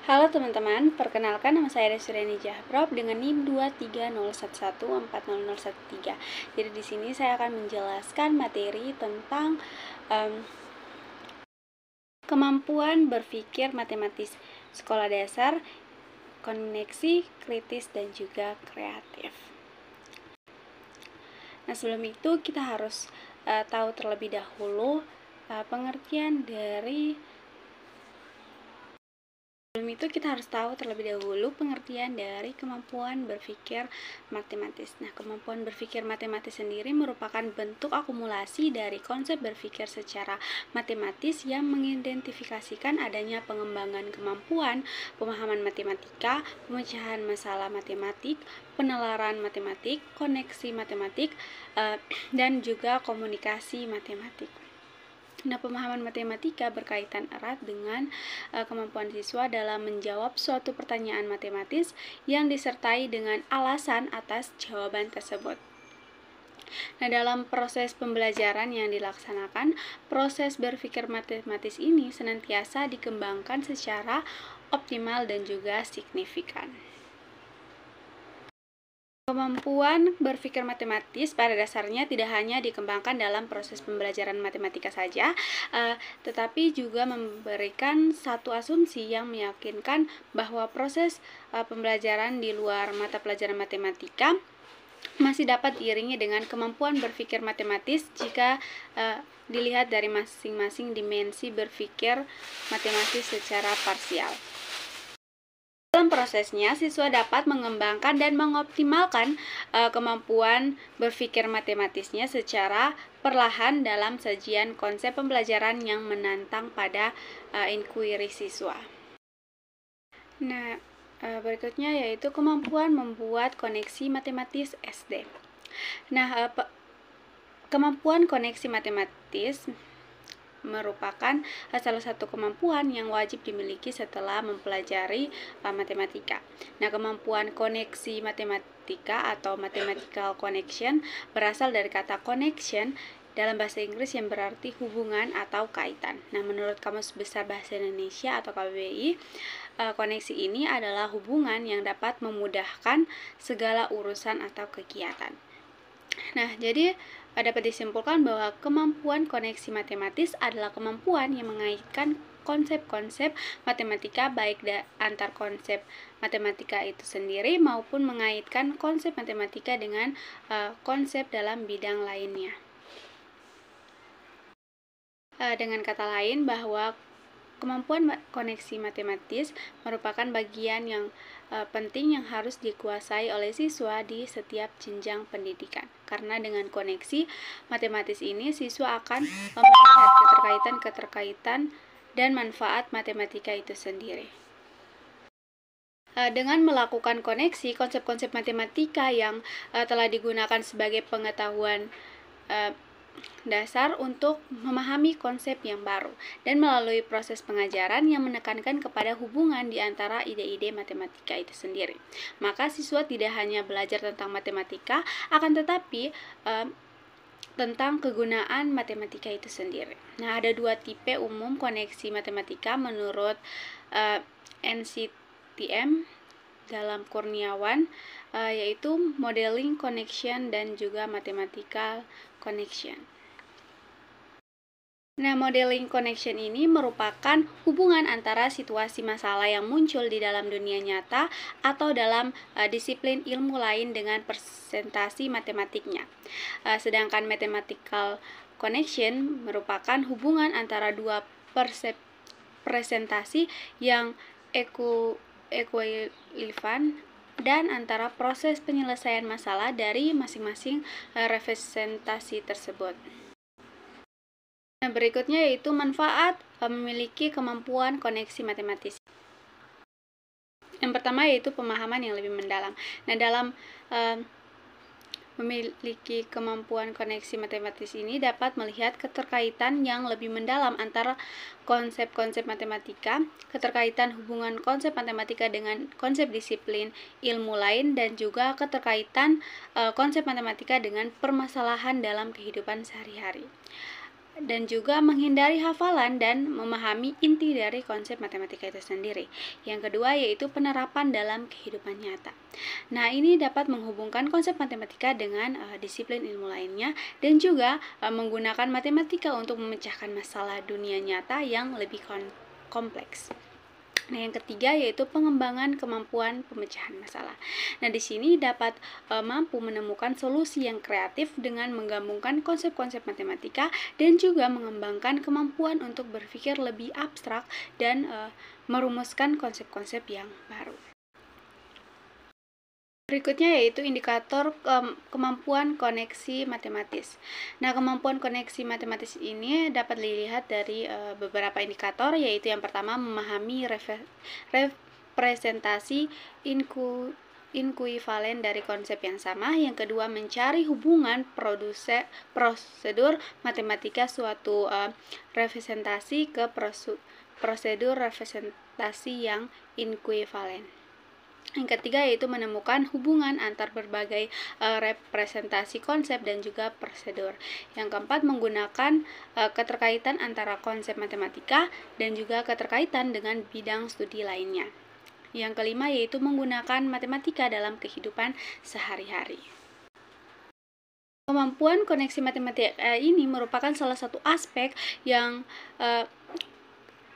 Halo teman-teman, perkenalkan nama saya Desriani Jahprob dengan NIM 230114013. Jadi di sini saya akan menjelaskan materi tentang kemampuan berpikir matematis sekolah dasar, koneksi, kritis, dan juga kreatif. Nah, sebelum itu kita harus tahu terlebih dahulu pengertian dari kemampuan berpikir matematis. Nah, kemampuan berpikir matematis sendiri merupakan bentuk akumulasi dari konsep berpikir secara matematis yang mengidentifikasikan adanya pengembangan kemampuan, pemahaman matematika, pemecahan masalah matematik, penalaran matematik, koneksi matematik, dan juga komunikasi matematik. Nah, pemahaman matematika berkaitan erat dengan kemampuan siswa dalam menjawab suatu pertanyaan matematis yang disertai dengan alasan atas jawaban tersebut. Nah, dalam proses pembelajaran yang dilaksanakan, proses berpikir matematis ini senantiasa dikembangkan secara optimal dan juga signifikan. Kemampuan berpikir matematis pada dasarnya tidak hanya dikembangkan dalam proses pembelajaran matematika saja, tetapi juga memberikan satu asumsi yang meyakinkan bahwa proses pembelajaran di luar mata pelajaran matematika masih dapat diiringi dengan kemampuan berpikir matematis jika dilihat dari masing-masing dimensi berpikir matematis secara parsial. Dalam prosesnya, siswa dapat mengembangkan dan mengoptimalkan kemampuan berpikir matematisnya secara perlahan dalam sajian konsep pembelajaran yang menantang pada inquiry siswa. Nah, berikutnya yaitu kemampuan membuat koneksi matematis SD. Nah, kemampuan koneksi matematis merupakan salah satu kemampuan yang wajib dimiliki setelah mempelajari matematika. Nah, kemampuan koneksi matematika atau mathematical connection berasal dari kata connection dalam bahasa Inggris yang berarti hubungan atau kaitan. Nah, menurut Kamus Besar Bahasa Indonesia atau KBBI, koneksi ini adalah hubungan yang dapat memudahkan segala urusan atau kegiatan. Nah, jadi dapat disimpulkan bahwa kemampuan koneksi matematis adalah kemampuan yang mengaitkan konsep-konsep matematika baik antar konsep matematika itu sendiri maupun mengaitkan konsep matematika dengan konsep dalam bidang lainnya. Dengan kata lain bahwa kemampuan koneksi matematis merupakan bagian yang penting yang harus dikuasai oleh siswa di setiap jenjang pendidikan. Karena dengan koneksi matematis ini, siswa akan melihat keterkaitan dan manfaat matematika itu sendiri. Dengan melakukan koneksi, konsep-konsep matematika yang telah digunakan sebagai pengetahuan dasar untuk memahami konsep yang baru dan melalui proses pengajaran yang menekankan kepada hubungan di antara ide-ide matematika itu sendiri. Maka siswa tidak hanya belajar tentang matematika, akan tetapi tentang kegunaan matematika itu sendiri. Nah, ada dua tipe umum koneksi matematika menurut NCTM dalam Kurniawan, yaitu modeling connection dan juga mathematical connection. Nah, modeling connection ini merupakan hubungan antara situasi masalah yang muncul di dalam dunia nyata atau dalam disiplin ilmu lain dengan presentasi matematiknya. Sedangkan mathematical connection merupakan hubungan antara dua presentasi yang ekuivalent dan antara proses penyelesaian masalah dari masing-masing representasi tersebut. Nah, berikutnya yaitu manfaat memiliki kemampuan koneksi matematis. Yang pertama yaitu pemahaman yang lebih mendalam. Nah, dalam memiliki kemampuan koneksi matematis ini dapat melihat keterkaitan yang lebih mendalam antara konsep-konsep matematika, keterkaitan hubungan konsep matematika dengan konsep disiplin ilmu lain, dan juga keterkaitan konsep matematika dengan permasalahan dalam kehidupan sehari-hari. dan juga menghindari hafalan dan memahami inti dari konsep matematika itu sendiri. Yang kedua yaitu penerapan dalam kehidupan nyata. Nah, ini dapat menghubungkan konsep matematika dengan disiplin ilmu lainnya dan juga menggunakan matematika untuk memecahkan masalah dunia nyata yang lebih kompleks. Nah, yang ketiga yaitu pengembangan kemampuan pemecahan masalah. Nah, di sini dapat mampu menemukan solusi yang kreatif dengan menggabungkan konsep-konsep matematika dan juga mengembangkan kemampuan untuk berpikir lebih abstrak dan merumuskan konsep-konsep yang baru. Berikutnya yaitu indikator kemampuan koneksi matematis. Nah, kemampuan koneksi matematis ini dapat dilihat dari beberapa indikator, yaitu yang pertama memahami representasi inkuivalen dari konsep yang sama. Yang kedua mencari hubungan prosedur matematika suatu representasi ke prosedur representasi yang inkuivalen. Yang ketiga yaitu menemukan hubungan antar berbagai representasi konsep dan juga prosedur. Yang keempat menggunakan keterkaitan antara konsep matematika dan juga keterkaitan dengan bidang studi lainnya. Yang kelima yaitu menggunakan matematika dalam kehidupan sehari-hari. Kemampuan koneksi matematika ini merupakan salah satu aspek yang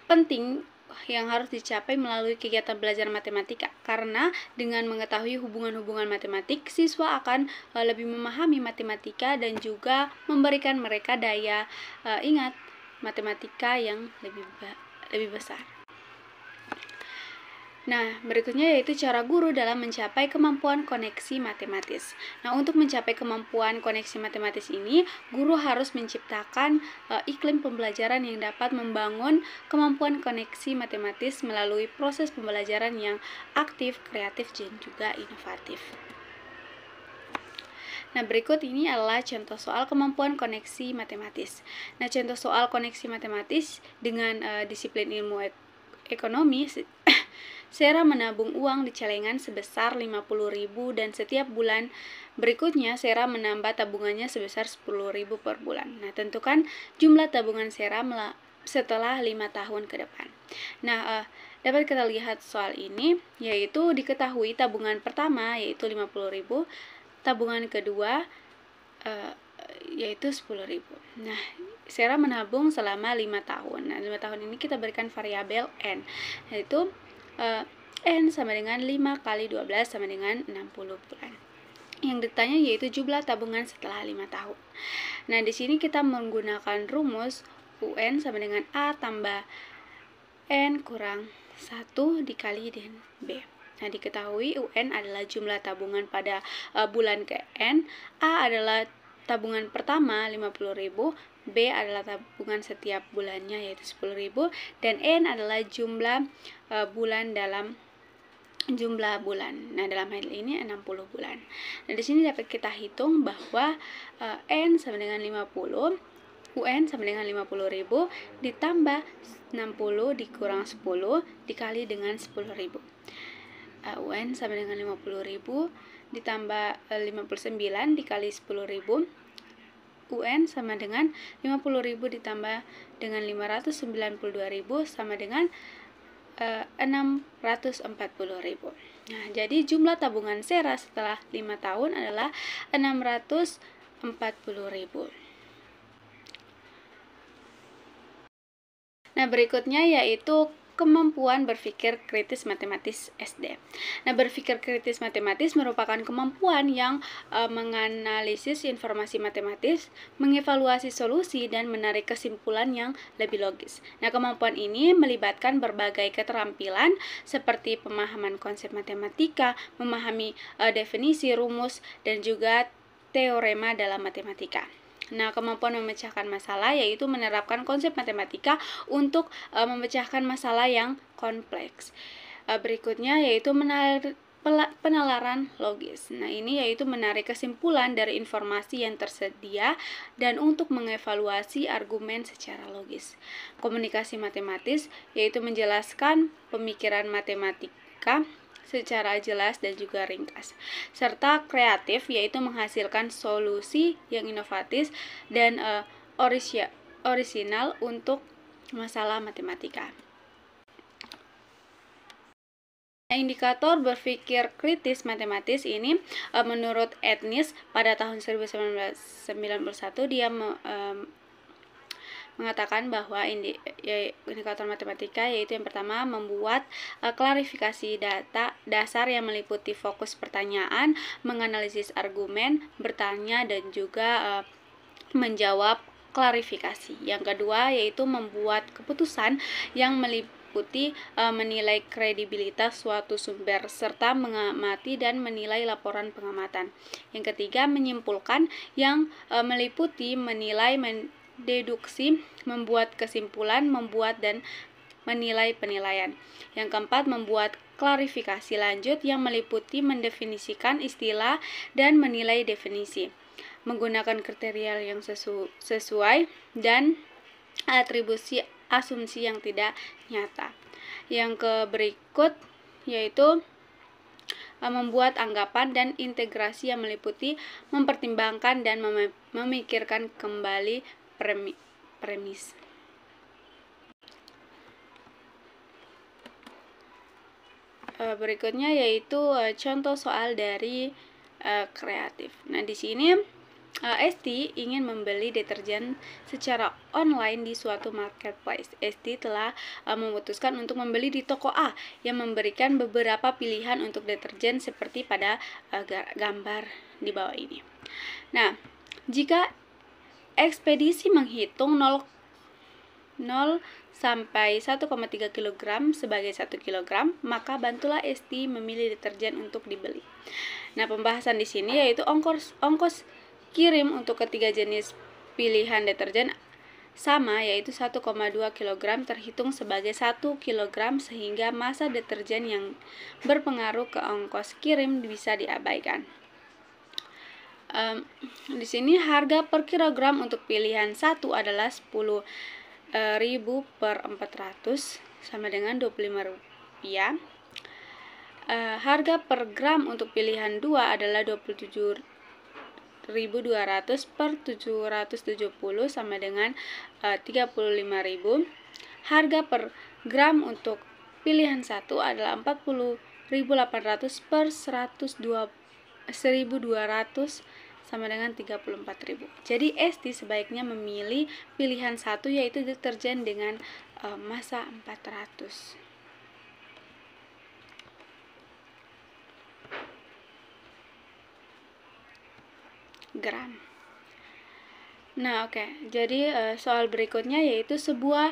penting yang harus dicapai melalui kegiatan belajar matematika, karena dengan mengetahui hubungan-hubungan matematik, siswa akan lebih memahami matematika dan juga memberikan mereka daya ingat matematika yang lebih besar. Nah, berikutnya yaitu cara guru dalam mencapai kemampuan koneksi matematis. Nah, untuk mencapai kemampuan koneksi matematis ini, guru harus menciptakan iklim pembelajaran yang dapat membangun kemampuan koneksi matematis melalui proses pembelajaran yang aktif, kreatif, dan juga inovatif. Nah, berikut ini adalah contoh soal kemampuan koneksi matematis. Nah, contoh soal koneksi matematis dengan disiplin ilmu ekonomi. Sera menabung uang di celengan sebesar 50.000 dan setiap bulan berikutnya Sera menambah tabungannya sebesar 10.000 per bulan. Nah, tentukan jumlah tabungan Sera setelah 5 tahun ke depan. Nah, dapat kita lihat soal ini, yaitu diketahui tabungan pertama yaitu 50.000, tabungan kedua yaitu 10.000. Nah, Sera menabung selama 5 tahun. Nah, 5 tahun ini kita berikan variabel N, yaitu N sama dengan 5 kali 12 sama dengan 60 bulan. Yang ditanya yaitu jumlah tabungan setelah 5 tahun. Nah, di sini kita menggunakan rumus UN sama dengan A tambah N kurang 1 dikali dengan B. Nah, diketahui UN adalah jumlah tabungan pada bulan ke N, A adalah tabungan pertama 50.000, B adalah tabungan setiap bulannya yaitu 10.000, dan N adalah jumlah bulan dalam jumlah bulan. Nah, dalam hal ini 60 bulan. Nah, di sini dapat kita hitung bahwa N sama dengan 50, UN sama dengan 50.000 ditambah 60 dikurang 10 dikali dengan 10.000. UN sama dengan 50.000 ditambah 59 dikali 10.000. UN sama dengan 50.000 ditambah dengan 592.000 sama dengan 640.000. Nah, jadi jumlah tabungan Sera setelah 5 tahun adalah 640.000. Nah, berikutnya yaitu kemampuan berpikir kritis matematis SD. Nah, berpikir kritis matematis merupakan kemampuan yang menganalisis informasi matematis, mengevaluasi solusi, dan menarik kesimpulan yang lebih logis. Nah, kemampuan ini melibatkan berbagai keterampilan seperti pemahaman konsep matematika, memahami definisi, rumus, dan juga teorema dalam matematika. Nah, kemampuan memecahkan masalah yaitu menerapkan konsep matematika untuk memecahkan masalah yang kompleks. Berikutnya yaitu penalaran logis. Nah, ini yaitu menarik kesimpulan dari informasi yang tersedia dan untuk mengevaluasi argumen secara logis. Komunikasi matematis yaitu menjelaskan pemikiran matematika secara jelas dan juga ringkas, serta kreatif yaitu menghasilkan solusi yang inovatif dan orisinal untuk masalah matematika. Indikator berpikir kritis matematis ini menurut Etnis pada tahun 1991 dia mengatakan bahwa indikator matematika yaitu yang pertama membuat klarifikasi data dasar yang meliputi fokus pertanyaan, menganalisis argumen, bertanya dan juga menjawab klarifikasi. Yang kedua yaitu membuat keputusan yang meliputi menilai kredibilitas suatu sumber serta mengamati dan menilai laporan pengamatan. Yang ketiga menyimpulkan yang meliputi menilai, mendeduksi, membuat kesimpulan, membuat dan menilai penilaian. Yang keempat membuat klarifikasi lanjut yang meliputi mendefinisikan istilah dan menilai definisi, menggunakan kriteria yang sesuai dan atribusi asumsi yang tidak nyata. Yang berikut yaitu membuat anggapan dan integrasi yang meliputi mempertimbangkan dan memikirkan kembali premis. Berikutnya yaitu contoh soal dari kreatif. Nah, di sini Esti ingin membeli deterjen secara online di suatu marketplace. Esti telah memutuskan untuk membeli di toko A yang memberikan beberapa pilihan untuk deterjen seperti pada gambar di bawah ini. Nah, jika ekspedisi menghitung 0 sampai 1,3 kg sebagai 1 kg, maka bantulah Esti memilih deterjen untuk dibeli. Nah, pembahasan di sini yaitu ongkos kirim untuk ketiga jenis pilihan deterjen sama yaitu 1,2 kg terhitung sebagai 1 kg sehingga massa deterjen yang berpengaruh ke ongkos kirim bisa diabaikan. Di sini harga per kilogram untuk pilihan 1 adalah 10.000 per 400 sama dengan Rp25. Harga per gram untuk pilihan 2 adalah 27.200 per 770 sama dengan 35.000. Harga per gram untuk pilihan 1 adalah 40.800 per 1.200 sama dengan 34.000. Jadi Esti sebaiknya memilih pilihan 1 yaitu deterjen dengan massa 400 gram. Nah, oke. Jadi soal berikutnya yaitu sebuah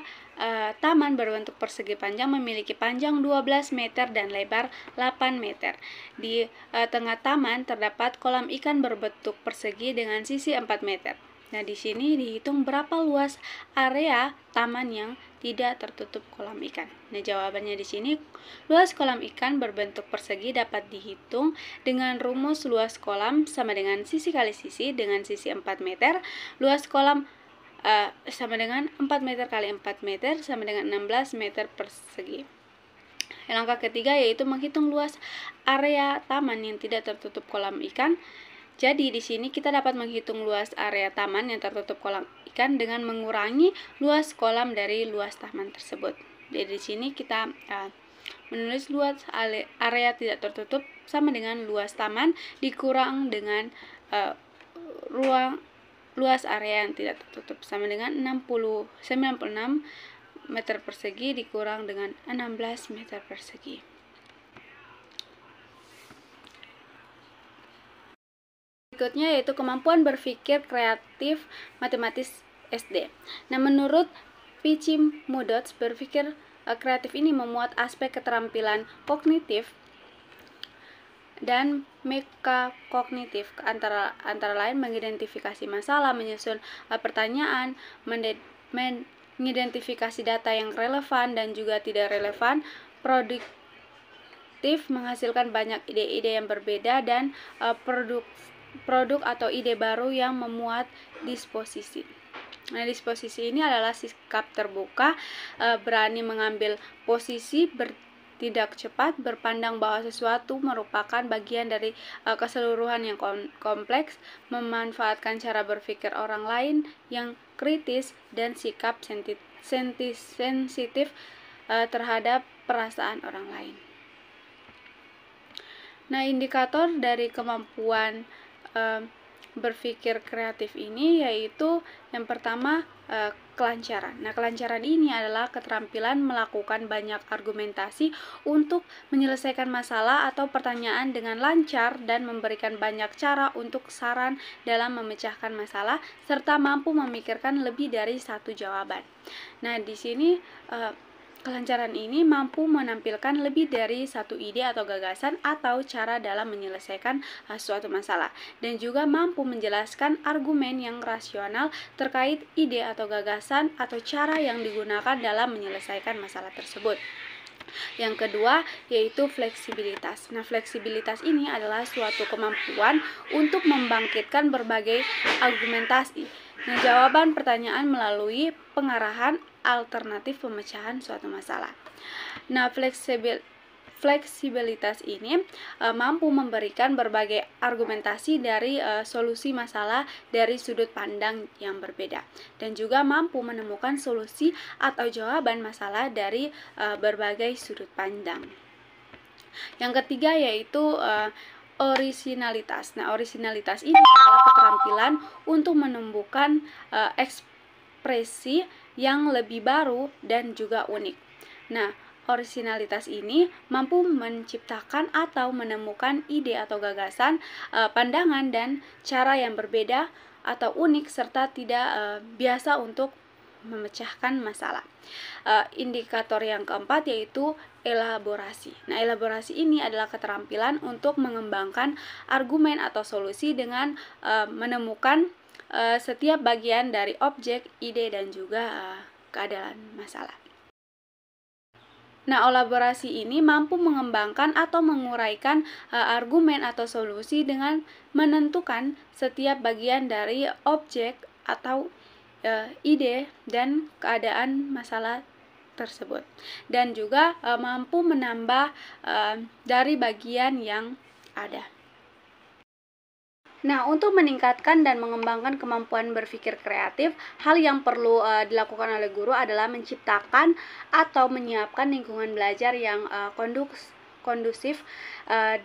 taman berbentuk persegi panjang memiliki panjang 12 meter dan lebar 8 meter. Di tengah taman terdapat kolam ikan berbentuk persegi dengan sisi 4 meter. Nah, di sini dihitung berapa luas area taman yang tidak tertutup kolam ikan. Nah, jawabannya di sini luas kolam ikan berbentuk persegi dapat dihitung dengan rumus luas kolam sama dengan sisi kali sisi dengan sisi 4 meter. Luas kolam sama dengan 4 meter kali 4 meter sama dengan 16 meter persegi. Langkah ketiga yaitu menghitung luas area taman yang tidak tertutup kolam ikan. Jadi di sini kita dapat menghitung luas area taman yang tertutup kolam ikan dengan mengurangi luas kolam dari luas taman tersebut. Jadi di sini kita menulis luas area tidak tertutup sama dengan luas taman dikurang dengan luas area yang tidak tertutup sama dengan 96 meter persegi dikurang dengan 16 meter persegi. Berikutnya yaitu kemampuan berpikir kreatif matematis SD. Nah, menurut Picimudot, berpikir kreatif ini memuat aspek keterampilan kognitif dan mekakognitif, antara lain mengidentifikasi masalah, menyusun pertanyaan, mengidentifikasi data yang relevan dan juga tidak relevan, produktif, menghasilkan banyak ide-ide yang berbeda, dan produk atau ide baru yang memuat disposisi. Nah, disposisi ini adalah sikap terbuka, berani mengambil posisi, bertindak cepat, berpandang bahwa sesuatu merupakan bagian dari keseluruhan yang kompleks, memanfaatkan cara berpikir orang lain yang kritis, dan sikap sensitif terhadap perasaan orang lain. Nah, indikator dari kemampuan berpikir kreatif ini yaitu yang pertama kelancaran. Nah, kelancaran ini adalah keterampilan melakukan banyak argumentasi untuk menyelesaikan masalah atau pertanyaan dengan lancar dan memberikan banyak cara untuk saran dalam memecahkan masalah serta mampu memikirkan lebih dari satu jawaban. Nah, di sini kelancaran ini mampu menampilkan lebih dari satu ide atau gagasan atau cara dalam menyelesaikan suatu masalah, dan juga mampu menjelaskan argumen yang rasional terkait ide atau gagasan atau cara yang digunakan dalam menyelesaikan masalah tersebut. Yang kedua yaitu fleksibilitas. Nah, fleksibilitas ini adalah suatu kemampuan untuk membangkitkan berbagai argumentasi. Nah, jawaban pertanyaan melalui pengarahan alternatif pemecahan suatu masalah. Nah, fleksibilitas ini mampu memberikan berbagai argumentasi dari solusi masalah dari sudut pandang yang berbeda, dan juga mampu menemukan solusi atau jawaban masalah dari berbagai sudut pandang. Yang ketiga yaitu orisinalitas. Nah, orisinalitas ini adalah keterampilan untuk menumbuhkan ekspresi yang lebih baru dan juga unik. Nah, orisinalitas ini mampu menciptakan atau menemukan ide atau gagasan, pandangan dan cara yang berbeda atau unik serta tidak biasa untuk memecahkan masalah. Indikator yang keempat yaitu elaborasi. Nah, elaborasi ini adalah keterampilan untuk mengembangkan argumen atau solusi dengan menemukan setiap bagian dari objek, ide, dan juga keadaan masalah. Nah, elaborasi ini mampu mengembangkan atau menguraikan argumen atau solusi dengan menentukan setiap bagian dari objek atau ide dan keadaan masalah tersebut, dan juga mampu menambah dari bagian yang ada. Nah, untuk meningkatkan dan mengembangkan kemampuan berpikir kreatif, hal yang perlu dilakukan oleh guru adalah menciptakan atau menyiapkan lingkungan belajar yang kondusif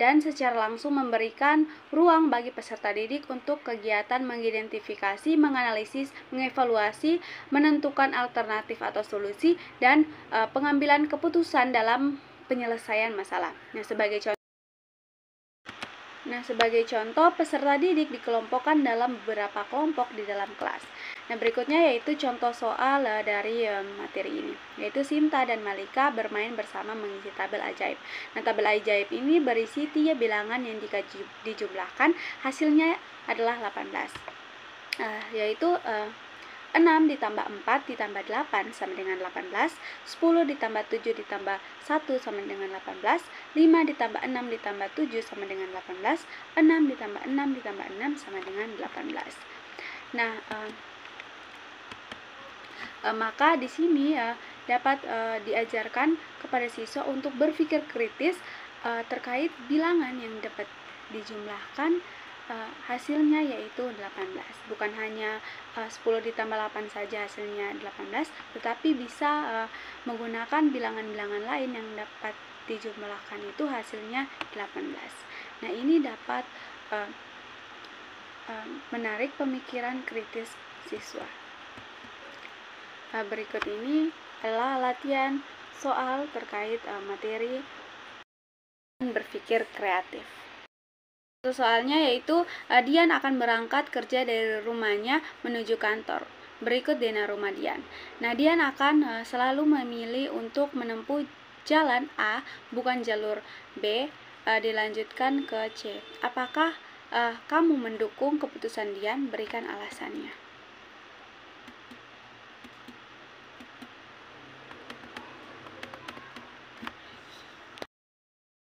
dan secara langsung memberikan ruang bagi peserta didik untuk kegiatan mengidentifikasi, menganalisis, mengevaluasi, menentukan alternatif atau solusi, dan pengambilan keputusan dalam penyelesaian masalah. Nah, sebagai contoh, peserta didik dikelompokkan dalam beberapa kelompok di dalam kelas. Nah, berikutnya yaitu contoh soal dari materi ini, yaitu Sinta dan Malika bermain bersama mengisi tabel ajaib. Nah, tabel ajaib ini berisi 3 bilangan yang dijumlahkan, hasilnya adalah 18, yaitu 6 ditambah 4 ditambah 8 sama dengan 18, 10 ditambah 7 ditambah 1 sama dengan 18, 5 ditambah 6 ditambah 7 sama dengan 18, 6 ditambah 6 ditambah 6 sama dengan 18. Nah, maka di sini dapat diajarkan kepada siswa untuk berpikir kritis terkait bilangan yang dapat dijumlahkan. Hasilnya yaitu 18, bukan hanya 10 ditambah 8 saja hasilnya 18, tetapi bisa menggunakan bilangan-bilangan lain yang dapat dijumlahkan itu hasilnya 18. Nah, ini dapat menarik pemikiran kritis siswa. Berikut ini adalah latihan soal terkait materi berpikir kreatif. Soalnya yaitu Dian akan berangkat kerja dari rumahnya menuju kantor. Berikut zona rumah Dian. Nah, Dian akan selalu memilih untuk menempuh jalan A, bukan jalur B, dilanjutkan ke C. Apakah kamu mendukung keputusan Dian? Berikan alasannya.